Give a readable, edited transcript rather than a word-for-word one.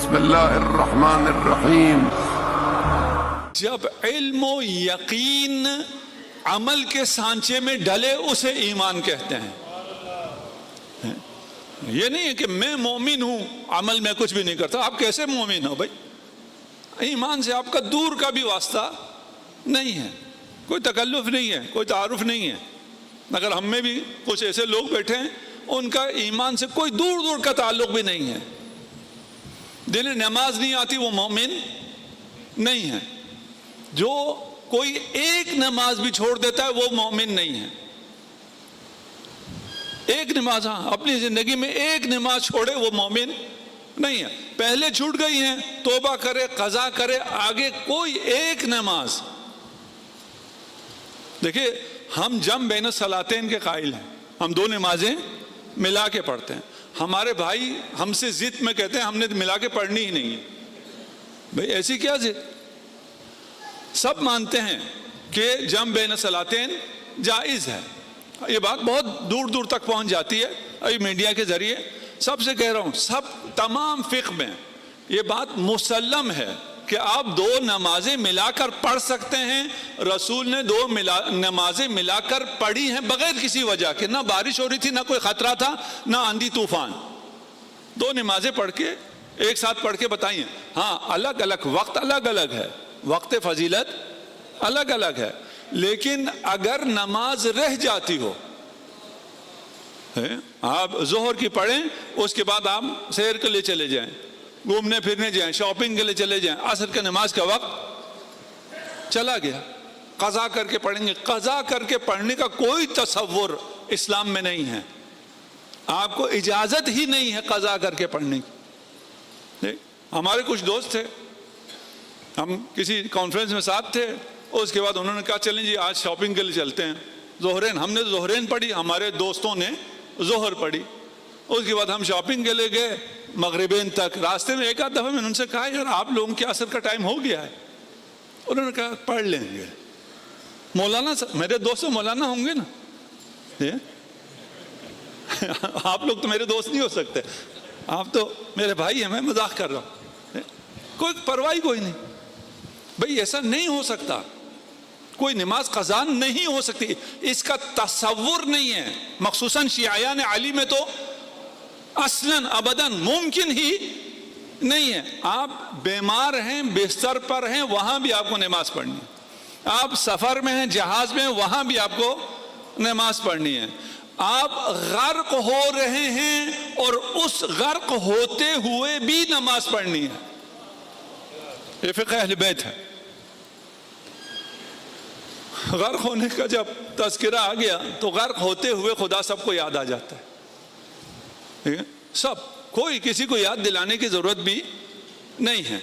بسم اللہ الرحمن الرحیم۔ جب علم و یقین عمل کے سانچے میں ڈلے اسے ایمان کہتے ہیں۔ یہ نہیں ہے کہ میں مومن ہوں عمل میں کچھ بھی نہیں کرتا۔ آپ کیسے مومن ہو بھائی؟ ایمان سے آپ کا دور کا بھی واسطہ نہیں ہے، کوئی تکلف نہیں ہے، کوئی تعارف نہیں ہے۔ اگر ہم میں بھی کچھ ایسے لوگ بیٹھے ہیں ان کا ایمان سے کوئی دور دور کا تعلق بھی نہیں ہے، دل نماز نہیں آتی، وہ مومن نہیں ہے۔ جو کوئی ایک نماز بھی چھوڑ دیتا ہے وہ مومن نہیں ہے۔ ایک نماز، ہاں اپنی زندگی میں ایک نماز چھوڑے وہ مومن نہیں ہے۔ پہلے چھوٹ گئی ہیں توبہ کرے، قضا کرے، آگے کوئی ایک نماز۔ دیکھیے ہم جمع بین الصلاتین کے قائل ہیں، ہم دو نمازیں ملا کے پڑھتے ہیں۔ ہمارے بھائی ہم سے ضد میں کہتے ہیں ہم نے ملا کے پڑھنی ہی نہیں ہے۔ بھائی ایسی کیا ضد؟ سب مانتے ہیں کہ جمع بین الصلاتین جائز ہے۔ یہ بات بہت دور دور تک پہنچ جاتی ہے ابھی میڈیا کے ذریعے۔ سب سے کہہ رہا ہوں، سب تمام فقہ میں یہ بات مسلم ہے کہ آپ دو نمازیں ملا کر پڑھ سکتے ہیں۔ رسول نے دو نمازیں ملا کر پڑھی ہیں بغیر کسی وجہ کے، نہ بارش ہو رہی تھی، نہ کوئی خطرہ تھا، نہ آندھی طوفان۔ دو نمازیں پڑھ کے ایک ساتھ پڑھ کے بتائیں۔ ہاں الگ الگ وقت، الگ الگ ہے، وقت فضیلت الگ الگ ہے، لیکن اگر نماز رہ جاتی ہو، آپ ظہر کی پڑھیں اس کے بعد آپ سیر کے لیے چلے جائیں، گھومنے پھرنے جائیں، شاپنگ کے لیے چلے جائیں، عصر کے نماز کا وقت چلا گیا، قضا کر کے پڑھیں گے۔ قضا کر کے پڑھنے کا کوئی تصور اسلام میں نہیں ہے، آپ کو اجازت ہی نہیں ہے قضا کر کے پڑھنے کی۔ ہمارے کچھ دوست تھے، ہم کسی کانفرنس میں ساتھ تھے، اس کے بعد انہوں نے کہا چلیں جی آج شاپنگ کے لیے چلتے ہیں۔ ظہرین، ہم نے ظہرین پڑھی، ہمارے دوستوں نے ظہر پڑھی۔ اس کے بعد ہم شاپنگ کے لیے گئے مغربین تک۔ راستے میں ایک آدھ دفعہ میں نے ان سے کہا یار آپ لوگوں کے عصر کا ٹائم ہو گیا ہے۔ انہوں نے کہا پڑھ لیں گے۔ مولانا میرے دوست مولانا ہوں گے نا، آپ لوگ تو میرے دوست نہیں ہو سکتے، آپ تو میرے بھائی ہیں، میں مذاق کر رہا ہوں، کوئی پرواہ کوئی نہیں۔ بھئی ایسا نہیں ہو سکتا، کوئی نماز قضا نہیں ہو سکتی، اس کا تصور نہیں ہے۔ مخصوصاً شیعیان علی میں تو اصلاً ابداً ممکن ہی نہیں ہے۔ آپ بیمار ہیں، بستر پر ہیں، وہاں بھی آپ کو نماز پڑھنی ہے۔ آپ سفر میں ہیں، جہاز میں ہیں، وہاں بھی آپ کو نماز پڑھنی ہے۔ آپ غرق ہو رہے ہیں اور اس غرق ہوتے ہوئے بھی نماز پڑھنی ہے۔ یہ فقہ اہل بیت ہے۔ غرق ہونے کا جب تذکرہ آ گیا تو غرق ہوتے ہوئے خدا سب کو یاد آ جاتا ہے، سب، کوئی کسی کو یاد دلانے کی ضرورت بھی نہیں ہے۔